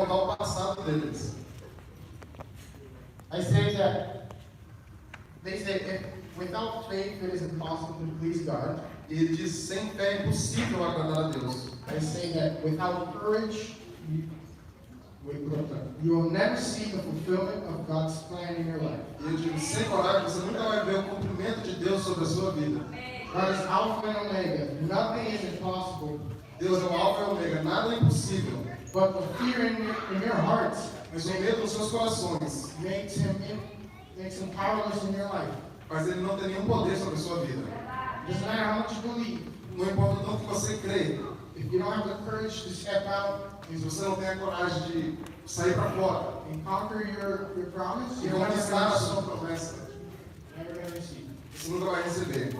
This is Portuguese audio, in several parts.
voltar ao passado deles. I say that they say if without faith it is impossible to please God. E ele diz, sem fé é impossível agradar a Deus. I say that without courage, you will never see the fulfillment of God's plan in your life. E eu digo, sem coragem, você nunca vai ver o cumprimento de Deus sobre a sua vida. God is Alpha and Omega. Nothing is impossible. Deus é o Alfa e o Ômega, nada é impossível. But the fear in your hearts Mas o medo nos seus corações makes him powerless in your life. faz ele não ter nenhum poder sobre a sua vida. Doesn't matter how much you believe. Não importa o tanto que você crê, If you don't have the courage to step out e se você não tem a coragem de sair para fora and conquer your promise, e you're never conquistar a going sua promessa, to receive. você nunca vai receber.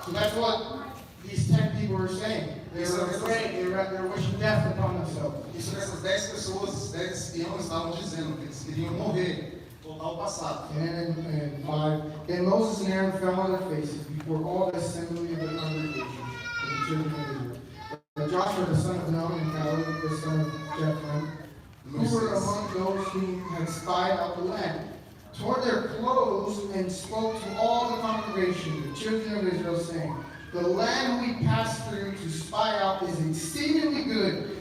So that's what these 10 people were saying. They were afraid. They were wishing death upon themselves. Isso que essas 10 pessoas, 10 espiões estavam dizendo, que eles queriam morrer, voltar ao passado. And 5, then Moses and Aaron fell on their faces before all the assembly of the congregation of the children of Israel. But Joshua the son of Nun and Caleb the son of Jephunneh, who were among those who had spied out the land, tore their clothes and spoke to all the congregation, the children of Israel, saying, the land we passed through to spy out is exceedingly good.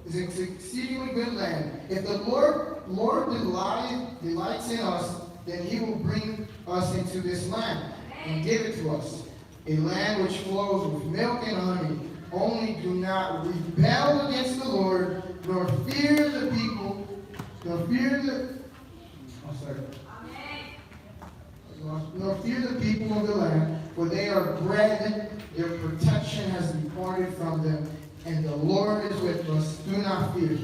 Is an exceedingly good land. If the Lord delights in us, then He will bring us into this land and give it to us, a land which flows with milk and honey. Only do not rebel against the Lord, nor fear the people, nor fear the people of the land, for they are bread. Their protection has departed from them, and the Lord is with us. Do not fear.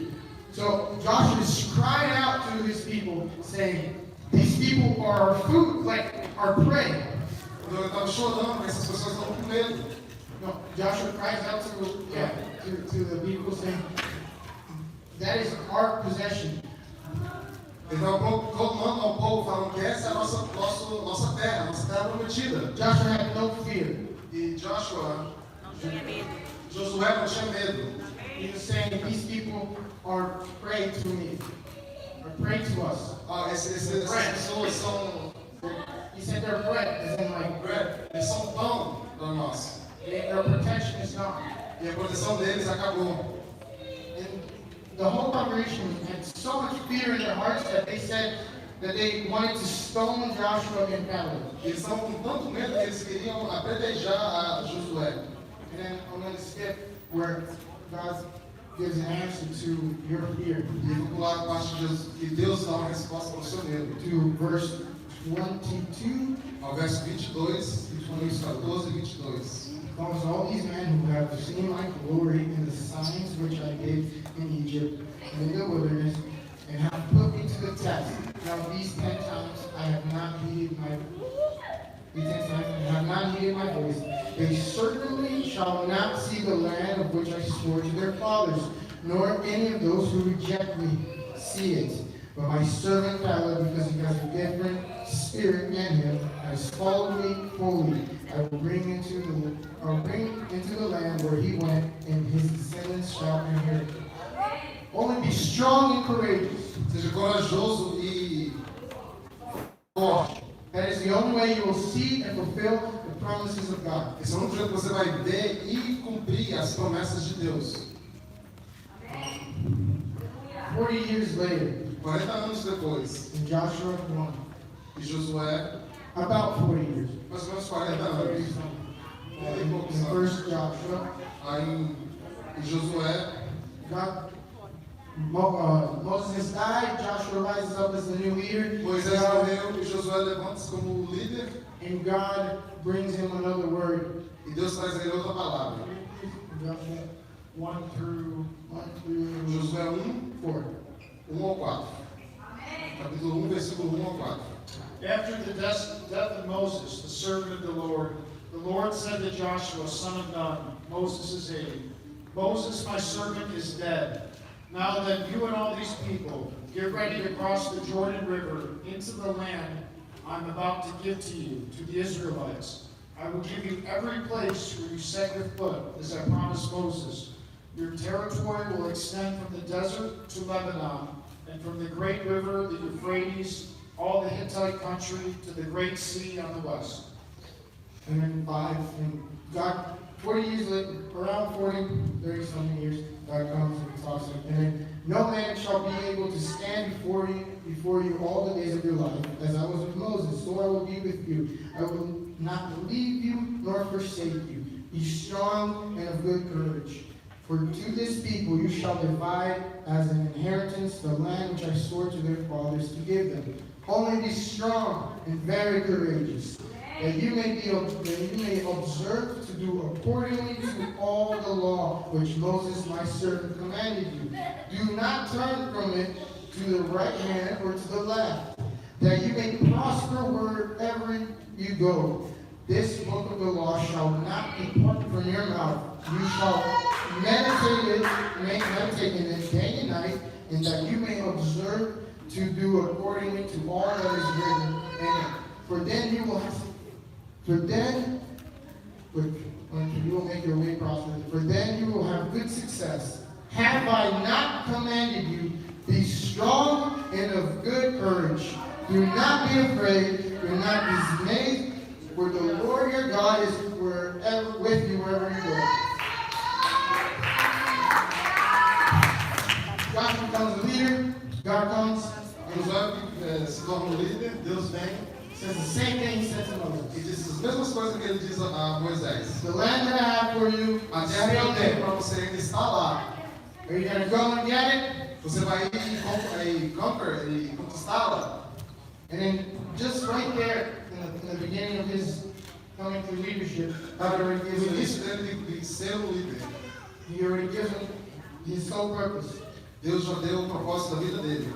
So Joshua is crying out to his people, saying, these people are our food, like our prey. Então eu estava chorando, essas pessoas estavam com medo. No, Joshua cries out to the people, saying, that is our possession. Então clamando ao povo, falando que essa é a nossa terra prometida. Joshua had no fear. E Josué não tinha medo. He was saying, these people are prey to me, are prey to us. Essas pessoas são He said they're bread, as in like bread, eles são pão para nós. Their protection is gone. E a proteção deles acabou. And the whole congregation had so much fear in their hearts that they said that they wanted to stone Joshua and Caleb. Eles estavam com tanto medo que eles queriam apedrejar a Josué. And then I'm going to skip where God gives an answer to your fear. E vou pular a parte que Deus dá uma resposta para o seu medo. To verse 22. Ao verso 22, Números 14 e 22. Because all these men who have seen my glory in the signs which I did in Egypt and in the wilderness, and have put me to the test. Now these 10 times I have not heeded my voice. They certainly shall not see the land of which I swore to their fathers, nor any of those who reject me see it. But my servant Caleb, because he has a different spirit in him, has followed me fully. I will bring into the land where he went, and his descendants shall inherit it. Only be strong and courageous. Seja corajoso e forte. That is the only way you will see and fulfill the promises of God. Esse é o único jeito que você vai ver e cumprir as promessas de Deus. 40 years later, 40 anos depois, in Joshua 1, e Josué, about 40 years. mais ou menos 40 anos. In first Joshua, Aí em Josué, Moses has died, Joshua rises up as the new leader, Moisés morreu e Josué levanta-se como líder and God brings him another word. e Deus traz a ele outra palavra. Joshua 1 through Josué 1, 4. 1 ao 4. Capítulo 1, versículo 1 ao 4. After the death of Moses, the servant of the Lord said to Joshua, son of Nun, Moses' aide, Moses, my servant, is dead. Now then, you and all these people, get ready to cross the Jordan River into the land I'm about to give to you, to the Israelites. I will give you every place where you set your foot, as I promised Moses. Your territory will extend from the desert to Lebanon, and from the great river, the Euphrates, all the Hittite country, to the great sea on the west. And then 5, and God, 40 years later, around 40, 30 something years, God comes and talks to him. And then, no man shall be able to stand before you all the days of your life, as I was with Moses, so I will be with you. I will not leave you nor forsake you. Be strong and of good courage. For to this people you shall divide as an inheritance the land which I swore to their fathers to give them. Only be strong and very courageous, that you may observe to do accordingly to all the law which Moses my servant commanded you. Do not turn from it to the right hand or to the left, that you may prosper wherever you go. This book of the law shall not depart from your mouth. You shall meditate in it day and night, and that you may observe to do accordingly to all that is written in it. For then you will make your way prosperous. For then you will have good success. Have I not commanded you? Be strong and of good courage. Do not be afraid. Do not dismay. For the Lord your God is with you wherever you go. God becomes a leader. God comes. Josué se torna um líder, Deus vem Says the same thing he said to Moses. e diz as mesmas coisas que ele diz a Moisés. The land that I have for you, A terra que eu tenho para você ainda está lá. are you going to go and get it? Você vai ir e conquistá-la. And then just right there, in the beginning of his coming to leadership, God already gives No him, início dele de ser um líder, he already gives him his sole purpose. Deus já deu o propósito da vida dele.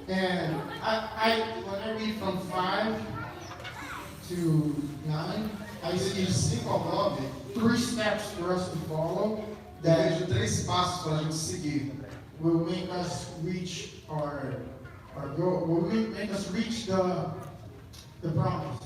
And when I read from 5 to 9, I De see 5 ao 9, 3 steps for us to follow eu that vejo 3 passos para a gente seguir. will make us reach our goal, will make us reach the promise.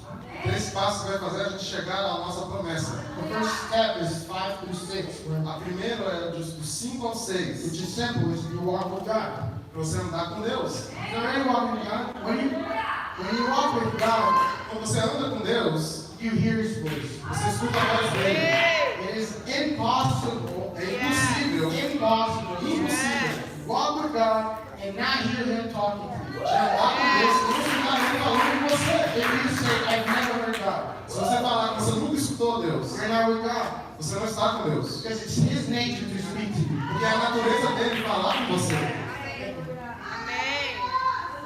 3 passos que vai fazer a gente chegar à nossa promessa. The first step is 5 through 6, where, A primeira é dos 5 ao 6, which is simple, is you walk with God. para você andar com Deus. You already walk with God. When you walk with God, Quando você anda com Deus, you hear His voice. você escuta a voz dele. It is impossible, impossible, walk with God and not hear Him talking to you. Já andar com Deus, você não escutar ele falando com você. If you say, I've never heard God, Se você falar que você nunca escutou Deus, you're not with God. você não está com Deus. Because it's His nature to speak to you. Porque é a natureza dele falar com você.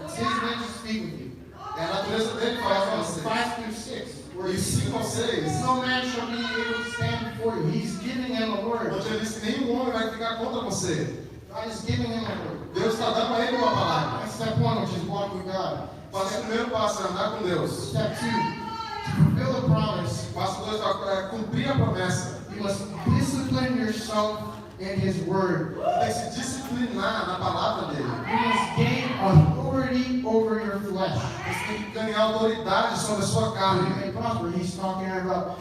It's His nature to speak with you. É a natureza dele falar com From você. 5 through 6, where E 5 ao 6, no man shall be able to stand before you. He's giving him a word. onde ele diz que nenhum homem vai ficar contra você. God is giving him a word. Deus está dando a ele uma palavra. That's step 1, which is walk with God. Passo o primeiro passo é andar com Deus. Step 2, to fulfill the promise, Passo 2 é cumprir a promessa. you must discipline yourself in His word. Você tem que se disciplinar na palavra dele. You must gain authority over your flesh. Você tem que ganhar autoridade sobre a sua So you carne. may prosper. He's talking about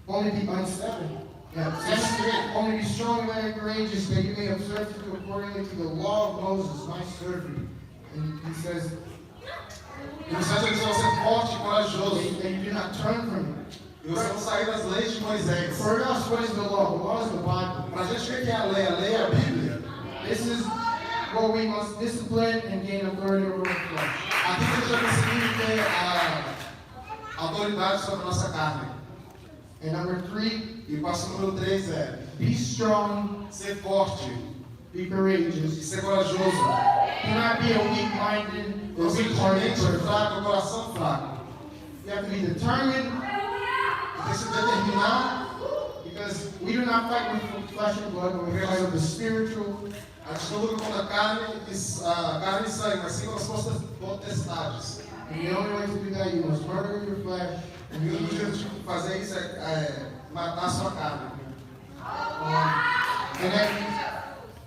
only be unsettled. Only be strong and very courageous, that you may observe to do accordingly to the law of Moses, my servant. And he says E no 7 ele diz: você é forte e corajoso. that you do not turn from it. E você não sair das leis de Moisés. For us, what is the law? The law is the Bible. Para a gente, o que é a lei? A lei é a Bíblia. This is what we must discipline and gain authority over our flesh. Aqui a gente vai conseguir ter a autoridade sobre a nossa carne. And number 3, E o passo número 3 é be strong, ser forte be e courageous. ser corajoso. Do not be a weak-minded or weak-hearted Simplesmente person. fraco, coração fraco. You have to be determined, Tem que se determinar, because we do not fight with flesh and blood, but we fight with the spiritual. a gente não luta contra carne e sangue, mas sim com as potestades. And the only way to do that, you must murder your flesh. E o único jeito de fazer isso é matar a sua carne. And then,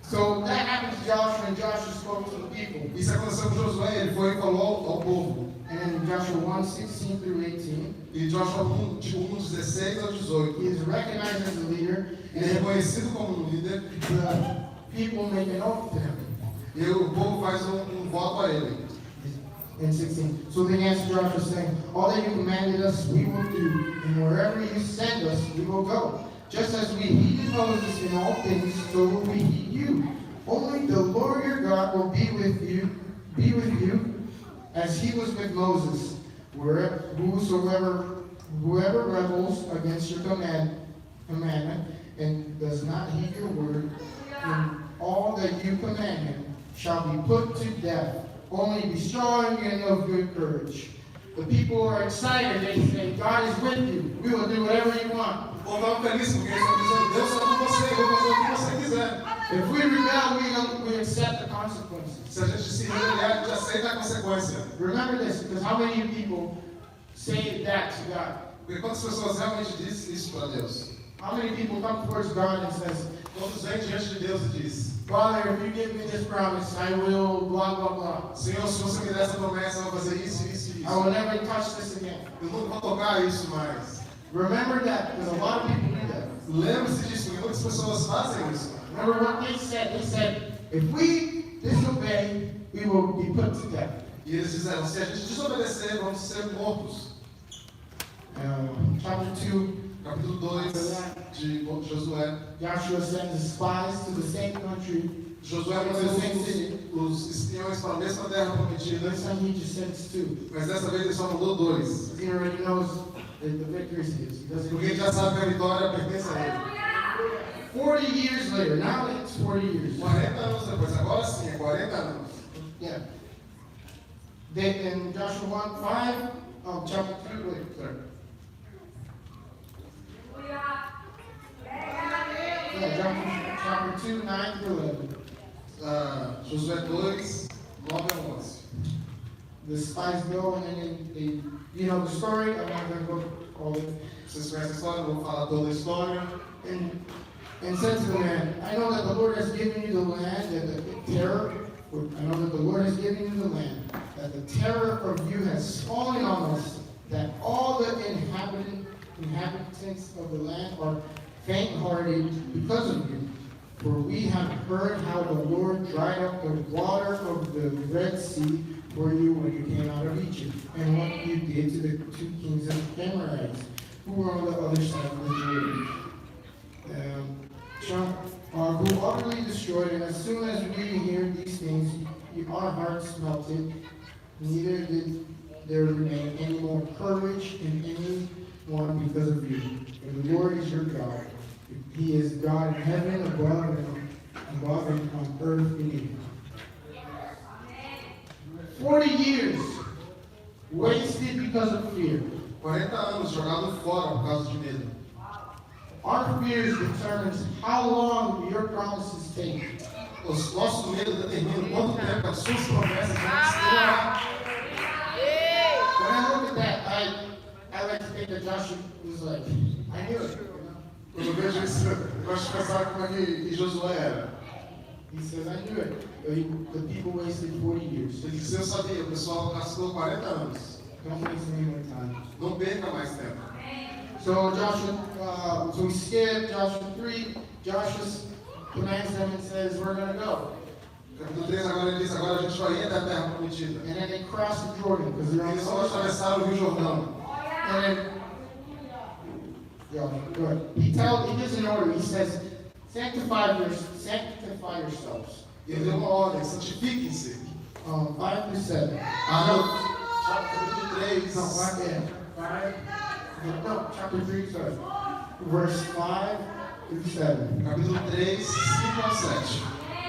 so that happened to Joshua, and Joshua spoke to the people. Isso aconteceu com Josué, ele foi e falou ao povo. And then in Joshua 1:16 through 18, E Joshua 1, de 16 ao 18. he is recognized as a leader, Ele é and reconhecido como um líder the people make an oath to him. e o povo faz voto a ele. In 16. So they answered Joshua, saying, all that you commanded us, we will do, and wherever you send us, we will go. Just as we heed Moses in all things, so will we heed you. Only the Lord your God will be with you, as he was with Moses. Whoever rebels against your commandment and does not heed your word, in all that you command him, shall be put to death. Only be strong and of good courage. The people are excited. They say, God is with you. We will do whatever you want. O povo estava feliz porque eles estão dizendo, Deus está com você, eu vou fazer o que você quiser. If we rebel, we accept the consequences. Se a gente se rebeliar, a gente aceita a consequência. Remember this, because how many people say that to God? Porque quantas pessoas realmente dizem isso para Deus? How many people come towards God and says, Todos vêm diante de Deus e diz, Father, if you give me this promise, I will blah, blah, blah. Senhor, se você me der essa promessa, eu vou fazer isso, isso e I will isso. never touch this again. Eu nunca vou tocar isso mais. Remember that, because a lot of people do that. Lembre-se disso, porque muitas pessoas fazem isso. Remember what they said? They said, if we disobey, we will be put to death. E eles disseram, se a gente desobedecer, vamos ser mortos. Chapter 2, Capítulo 2 de Josué. Joshua sends spies to the same country. Josué mandou os espiões para a mesma terra prometida, This time he just sends two. mas dessa vez ele só mandou 2. Because he already knows that the victory is his. He doesn't Porque ele já sabe que a vitória pertence a ele. 40 years later, now it's 40 years. 40 anos depois, agora sim, é 40 anos. Yeah. In Joshua 1:5, chapter 2, wait, sorry. Yeah, chapter 2, 9 through 11. Josué 2, 9 a 11. The spies go and then they you know the story. I'm not going to go all it. Vocês conhecem a história, não vou falar toda a história. And said to the man, I know that the Lord has given you the land, I know that the Lord has given you the land, that the terror of you has fallen on us, that all the inhabitants of the land are faint-hearted because of you. For we have heard how the Lord dried up the water of the Red Sea for you when you came out of Egypt, and what you did to the 2 kings of the Amorites, who were on the other side of the Jordan. Who utterly destroyed, and as soon as we hear these things, our hearts melted, neither did there remain any more courage in anyone because of you. For the Lord is your God. He is God in heaven above and on earth beneath. 40 years wasted because of fear. 40 anos jogado fora por causa de medo. Our fears determines how long your promises take. O nosso medo determina quanto tempo as suas promessas vão se demorar. When I look at that, I like to think that Joshua was like, I knew it. Quando eu vejo isso, eu gosto de pensar como é que Josué era. He says, I knew it. The people wasted 40 years. Ele disse, eu sabia, o pessoal gastou 40 anos. Don't waste any more time. Não perca mais tempo. So so we skip Joshua 3. Joshua commands them and says, we're going to go. Capítulo 3 agora ele diz, agora a gente vai ir até a terra prometida. And then they cross the Jordan because they're on Eles the vão other side. atravessar o Rio Jordão. And then, go ahead. He gives an order. He says, sanctify yourselves. E ele deu uma ordem, santifiquem-se. 5 through 7. Capítulo 3. No, 5. No, chapter 3, sorry. Verse 5 through 7. Capítulo 3, 5 ao 7.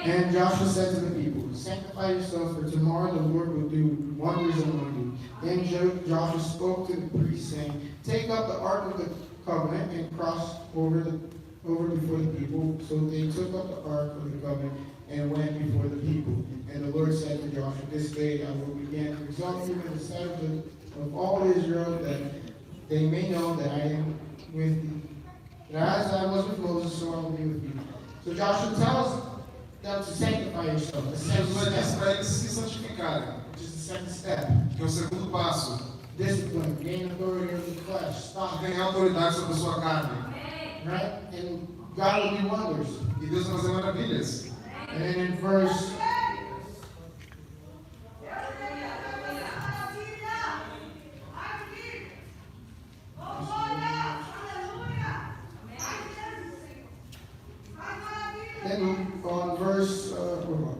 And Joshua said to the people, sanctify yourselves, for tomorrow the Lord will do wonders among you. Then Joshua spoke to the priests, saying, take up the ark of the covenant and cross over before the people. So they took up the ark of the covenant and went before the people. And the Lord said to Joshua, this day I will begin to exalt you in the sight of all Israel, that they may know that I am with you. That as I was with Moses, so I will be with you. So Joshua tells them to sanctify yourself. The second Jesus disse step, para eles se santificarem, which is the second step. que é o segundo passo, Discipline, gain authority over the flesh. de Stop. ganhar autoridade sobre a sua carne. Right? And God will do wonders. E Deus vai fazer maravilhas. And then in verse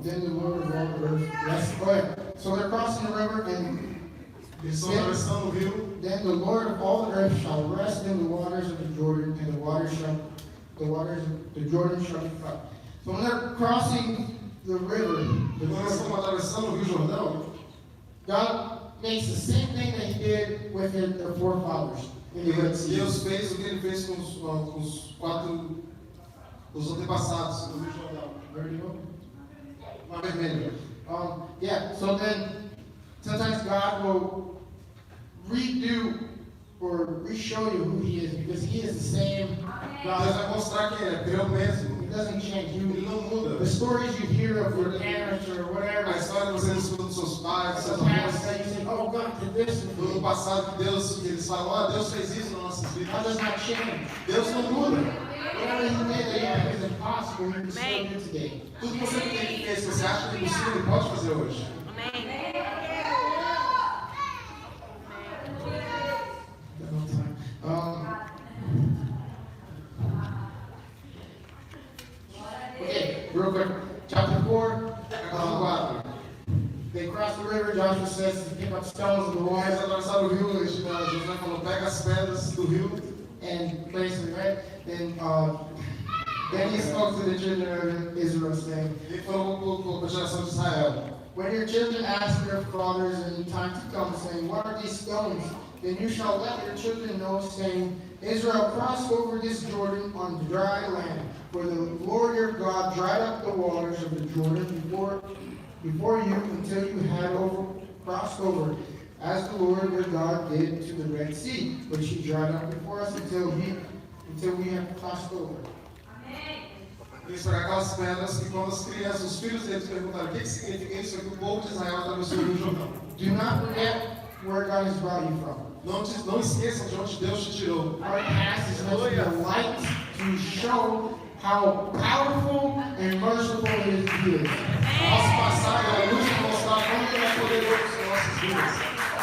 then the Lord of all the earth. Yes, go ahead. So they're crossing the river, and Eles estão atravessando o rio. then the Lord of all the earth shall rest in the waters of the Jordan, and the Jordan shall be cut. So when they're crossing the river, Quando eles estão atravessando o rio Jordão, God makes the same thing that He did with their forefathers in the Red Sea. Deus fez o que ele fez com os antepassados do rio Jordão. Where do you go? Mar Vermelho. Yeah, so then sometimes God will redo or re-show you who He is, because He is the same Deus God. vai mostrar quem é, porque ele é o mesmo. He doesn't change. Ele You, não muda. the stories you hear of your parents or A whatever, história que você escuta dos seus pais, dos the seus past avós, that you say, oh, God did this with do me. passado que eles falam, Deus fez isso nas nossas God vidas. does not change. Deus não muda. Whatever He did that you think is impossible, He can still do today. Tudo que você tem que fez, que você acha que é impossível, ele pode fazer hoje. Okay, real quick. Chapter 4. Capítulo 4. They cross the river. Joshua says to pick up stones in the Eles water atravessaram o rio, Josué falou, pega as pedras do rio. and place them, right? Then he spoke to the children of Israel, saying, Ele falou com a geração de Israel. when your children ask their fathers in time to come, saying, what are these stones? Then you shall let your children know, saying, Israel crossed over this Jordan on dry land. For the Lord your God dried up the waters of the Jordan before you until you had crossed over, as the Lord your God did to the Red Sea, which He dried up before us until we have crossed over. Eles pegaram aquelas pedras que quando as crianças, os filhos deles perguntaram o que significa isso, é que o povo de Israel atravessou o rio Jordão. Do not forget where God has brought you from. Não esqueçam de onde Deus te tirou. Our past is meant to be a light to show how powerful and merciful He is. Nosso passado é a luz para mostrar como Ele é poderoso em nossas vidas.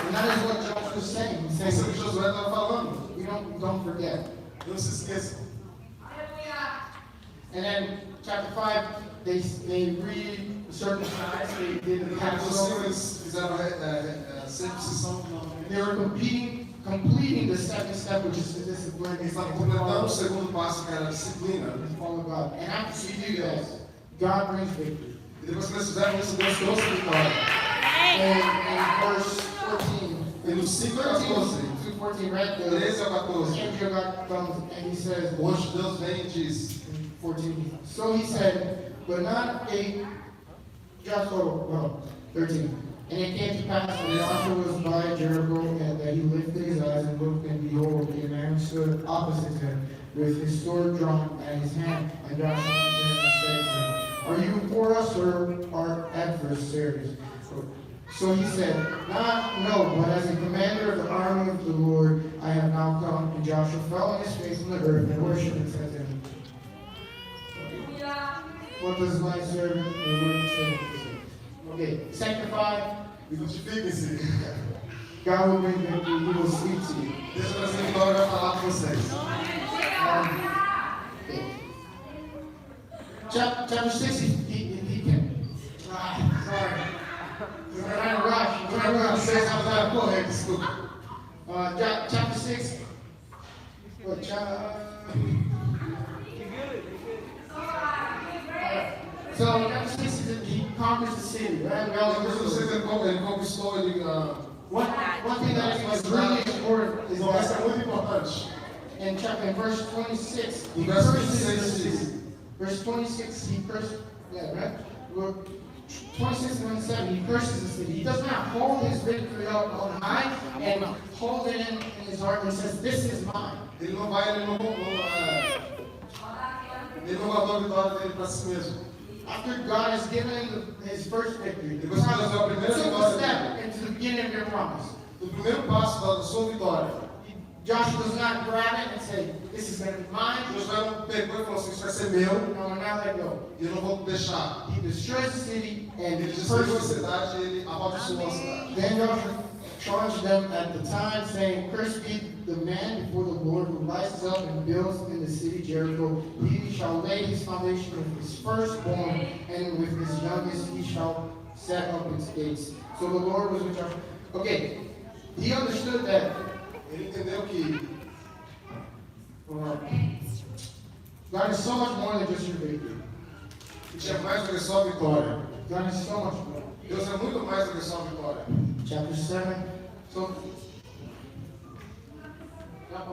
And that is what Joshua was saying. He's Isso é o saying, que Josué estava falando. we don't forget. Não se esqueçam. And then chapter 5, they re-circumcised, they did the Capítulo 5 Passover. eles fizeram a circuncisão. They were completing the second step, which is the discipline. Eles estavam completando o segundo passo, que era a disciplina. And follow God. And after you do that, God brings victory. E depois que eles fizeram isso, Deus trouxe a vitória. And in verse 14, E no 5 a 14, 2:14, right? 13 a 14, Angel of God comes and He says, o anjo de Deus vem e diz, 14. So He said, but not a Joshua, 13. And it came to pass when Joshua was by Jericho, and that he lifted his eyes and looked, and behold, a man stood opposite him, with his sword drawn at his hand. And Joshua answered him and said to him, are you for us or our adversaries? So he said, no, but as a commander of the army of the Lord, I have now come. And Joshua fell on his face on the earth and worshipped and said to him, what does my servant the Lord say? Okay, sanctify. identifiquem-se. God will bring victory. He will speak to you. Deixa eu trazer a vitória e vai falar com vocês. Okay. Chapter 6, he can. Sorry. We're trying to rush. We're trying to rush. Vocês não devem correr, desculpa. Chapter 6. So chapter 6 is he conquers the city, right? We all Depois know vocês this. ele conquistou, ele One thing that is really important is Então, essa é that muito importante. in verse 26, he Em verso curses 26 the diz, city. Verse 26, he curses, yeah, right? Look, 26 and 27, he curses the city. He does not hold his victory up on high and hold it in his heart and says, this is mine. ele não guardou a vitória dele para si mesmo. After God has given him his first victory, the Depois que Deus deu a primeira took a vitória, step into the beginning of your promise. o primeiro passo da sua vitória, Joshua does not grab it and say, this is going to be mine. Josué não pegou e falou assim, isso vai ser meu, No, now let go. e eu não vou deixar. He destroys the city and Ele destruiu a first. cidade e ele amaldiçoou a cidade. Then Joshua charged them at the time, saying, cursed be the man before the Lord who rises up and builds in the city Jericho. He shall lay his foundation with his firstborn, and with his youngest he shall set up its gates. So the Lord was with Joshua. Okay, he understood that Ele entendeu que God is so much more than just your victory. tinha mais do que só a vitória. God is so much more. Deus é muito mais do que só a vitória. Chapter 7. So,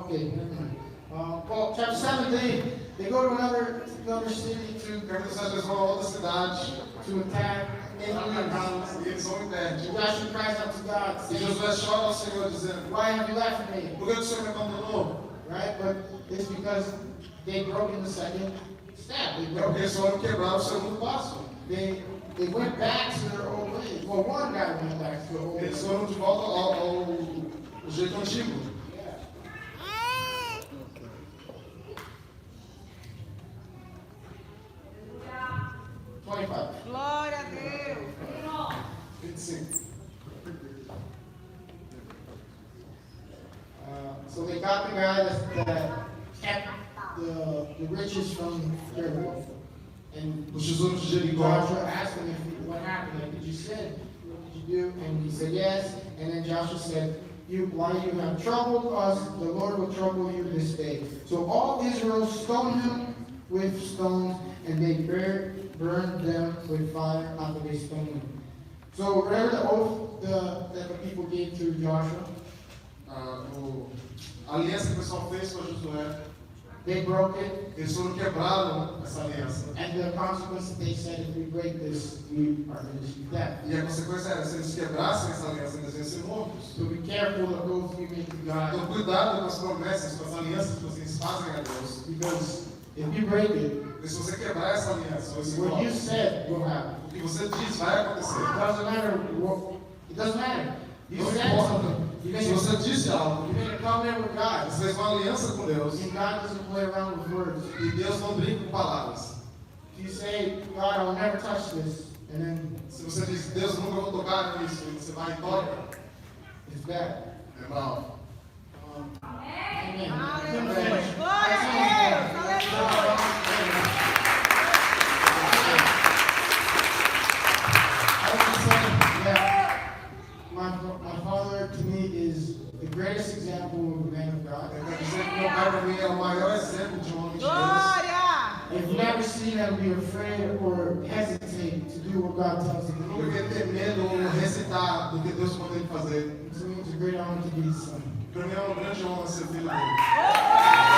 okay, never mind. Well, chapter 7, they go to another city Capítulo 7, eles vão a outra cidade, to attack. e eles vão em pé. Joshua cries out to God, E saying, Josué chora ao Senhor, dizendo, why have you left me? por que o Senhor me abandonou? Right? But it's because they broke in the second step. They É broke porque eles foram quebrar o segundo passo. They went back to their old ways. Well, one guy went back to the old Eles ways. foram de volta ao jeito antigo. Glória a Deus. 25. So they got the guy that kept the riches from Jericho. And Os tesouros de Jericó. Joshua asked him what happened. Like, did you sin? What did you do? And he said yes. And then Joshua said, why you have troubled us, the Lord will trouble you this day. So all Israel stoned him with stones, and they burned them with fire after they stoned him. So remember the oath that the people gave to Joshua? A aliança que o pessoal fez com Josué, They broke it, eles foram quebraram essa aliança. and the consequence they said, if we break this, we are going to see death. E a consequência era, se eles quebrassem essa aliança, eles iam ser mortos. So be careful of oaths you make to Então, God, cuidado com as promessas, com as alianças que vocês fazem a Deus. because if you break it, Porque se você quebrar essa aliança, ou esse what you voto, said will happen. o que você diz vai acontecer. It doesn't matter what, it doesn't matter. You Não said importa. something. You Se made você disse algo, you made a covenant with God. você fez uma aliança com Deus, And God doesn't play around with words. e Deus não brinca com palavras. If you say, God, I will never touch this, and then Se você diz, Deus, eu nunca vou tocar nisso, e você vai e toca, it's bad. é mal. Amen. Aleluia. Glória a Deus. Aleluia. I would say that my father to me is the greatest example of a man of God. Eu quero dizer que meu pai para mim é o maior exemplo de um homem de Deus. Glória. I've never seen him be afraid or hesitate to do what God tells him to Nunca do. vi ter medo ou recitar do que Deus manda ele fazer. To me, it's a great honor to be his son. Para mim é uma grande honra ser filho dele.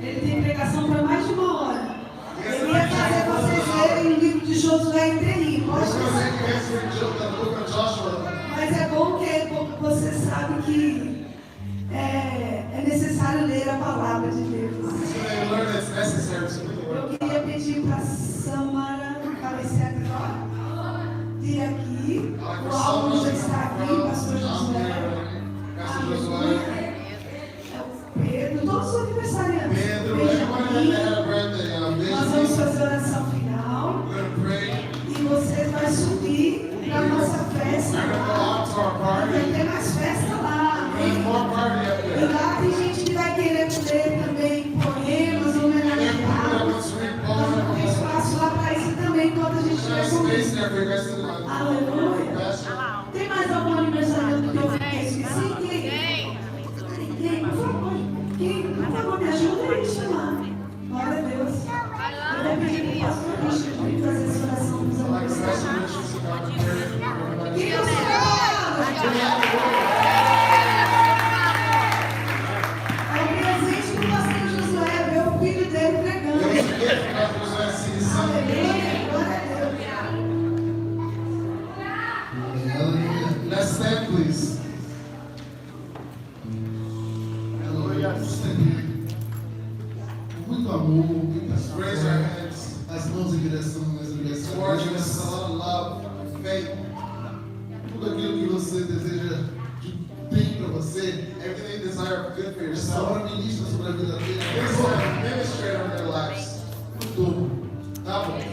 Ele tem pregação para mais de uma hora. Eu ia fazer vocês lerem o livro de Josué inteirinho. Mas Pode eu sei passar. que esse livro da boca de Joshua, Mas é bom que você sabe que é necessário ler a palavra de Deus. so they learn it's necessary to read the Eu word. queria pedir para Samara aparecer agora. Vir aqui. O Álvaro já está aqui, o pastor Josué. Pastor Josué. É o Pedro, todos os aniversariantes. Pedro, Veja everyone that aqui. had a birthday, Nós vamos beijo. fazer oração final. We're going to pray. E você vai subir para a nossa festa. We're going to go out to our Vai party. ter mais festa lá. There's Hein? more party up E there. lá tem gente que vai querer ler também poemas, There's people that homenageados. want to read Nós vamos ter poems. espaço lá para isso também, enquanto a gente There's estiver space comigo. there for you guys to Aleluia. Pastor. Tem mais algum aniversariante que eu esqueci? Quem? Por favor. Quem? Por favor, me ajuda a chamar. Glória a Deus. Eu vou pedir para o pastor Richard vir fazer essa oração dos Like the rest of aniversariantes. the church, God, I'm praying for everybody. Quem você fala? É um presente para o pastor Josué, ver o filho dele pregando. Deus, gift, God, Josué, see his son. Aleluia, glória a Deus. please. Aleluia. Muito amor, muita Raise your hands. as mãos em direção às Towards you, universidades. a lot of love, faith, Tudo aquilo que você deseja de bem para você, everything you desire for good for essa yourself. hora ministra sobre a vida dele. Ministrate over their lives. Todo. Double.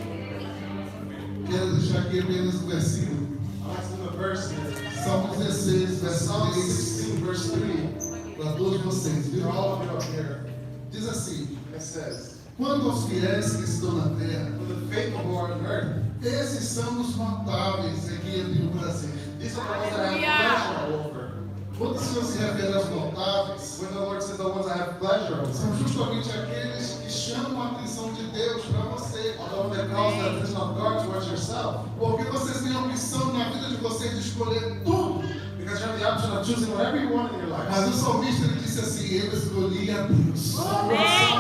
Quero deixar aqui apenas o versículo. I'll ask them a verse here. Salmo 16, Psalm verso 3, 16, verse 3. para todos vocês, For viu? all of you up here. Diz assim: It says, quanto aos fiéis que estão na terra, for the faithful who are on earth, esses são os notáveis em que eu tenho prazer. these are the ones that I have pleasure over. Quando o Senhor se refere aos notáveis, When the Lord says the ones I have pleasure over, são justamente aqueles que chamam a atenção de Deus para você. are the one that calls the attention of God towards yourself. Porque vocês têm a opção na vida de vocês de escolher tudo. Because you have the option of choosing whatever you want in your life. Mas o salmista ele disse assim: eu escolhi a Deus. The Psalm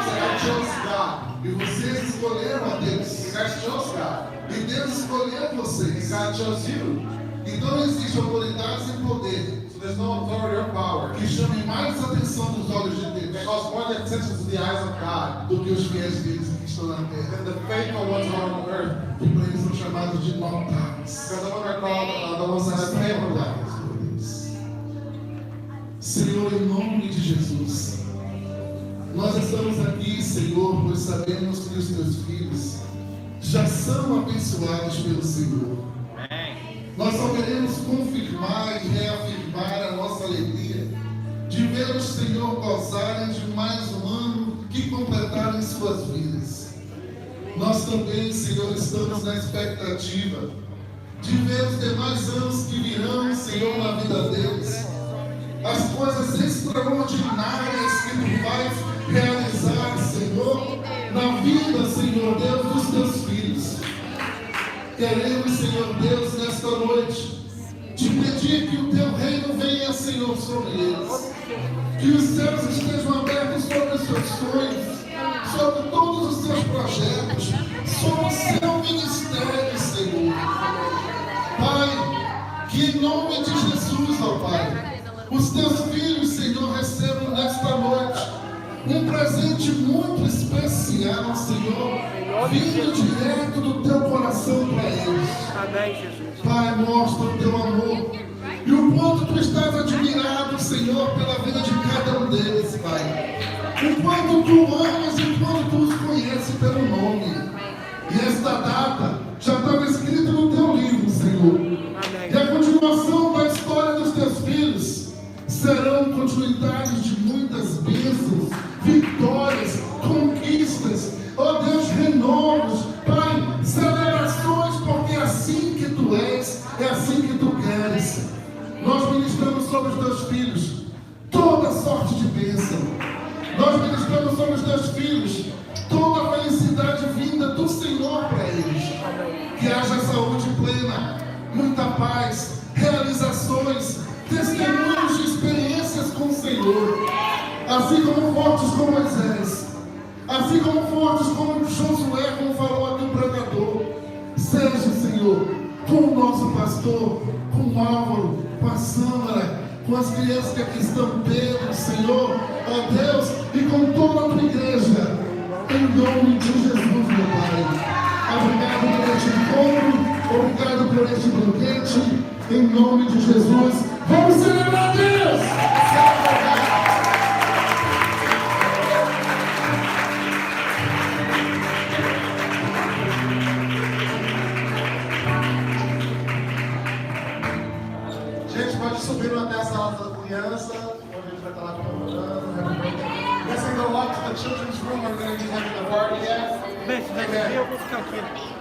said, I chose God. E vocês escolheram a You Deus. guys chose God. E Deus escolheu And vocês. God chose you. Então existem autoridades e poder So there's no authority or power que chamem mais atenção dos olhos de that Deus calls more the attention to the eyes of God do que os fiéis deles que estão na terra. than the faithful ones who are on earth. Que para eles são chamados de notáveis. Because the ones are called the ones that have favor life. Senhor, em nome de Jesus, nós estamos aqui, Senhor, pois sabemos que os teus filhos já são abençoados pelo Senhor. Nós só queremos confirmar e reafirmar a nossa alegria de ver o Senhor gozarem de mais um ano que completaram em suas vidas. Nós também, Senhor, estamos na expectativa de ver os demais anos que virão, Senhor, na vida deles. As coisas extraordinárias que Tu vais realizar, Senhor, na vida, Senhor Deus, dos Teus filhos. Queremos, Senhor Deus, nesta noite, te pedir que o Teu reino venha, Senhor, sobre eles. Que os céus estejam abertos sobre os Seus sonhos, sobre todos os Seus projetos, sobre o Seu ministério, Senhor. Pai, que em nome de Jesus, ó Pai, os Teus filhos, Senhor, recebam nesta noite um presente muito especial, Senhor, vindo direto do Teu coração para eles. Amém, Jesus. Pai, mostra o Teu amor e o quanto Tu estás admirado, Senhor, pela vida de cada um deles, Pai. O quanto Tu amas e o quanto Tu os conheces pelo nome. E esta data já estava escrita no Teu livro, Senhor. E a continuação da história dos Teus filhos serão continuidades de muitas bênçãos, vitórias, conquistas, ó Deus, renovos, Pai, celebrações, porque é assim que Tu és, é assim que Tu queres. Nós ministramos sobre os Teus filhos toda sorte de bênção. Nós ministramos sobre os Teus filhos toda a felicidade vinda do Senhor para eles. Que haja saúde plena, muita paz, realizações, testemunhos de experiências com o Senhor, assim como fortes como Moisés, assim como fortes como Josué, como falou aqui o pregador. Seja, Senhor, com o nosso pastor, com o Álvaro, com a Sâmara, com as crianças que aqui estão, Pedro, Senhor, ó Deus, e com toda a tua igreja, em nome de Jesus, meu Pai. Obrigado por este encontro, obrigado por este banquete, em nome de Jesus. Vamos celebrar a Deus! Gente, pode subir até a sala da criança, onde a gente vai estar lá comemorando. Let's go up to the children's room. We're going to be having the party yet. Bem, se der, eu vou ficar aqui.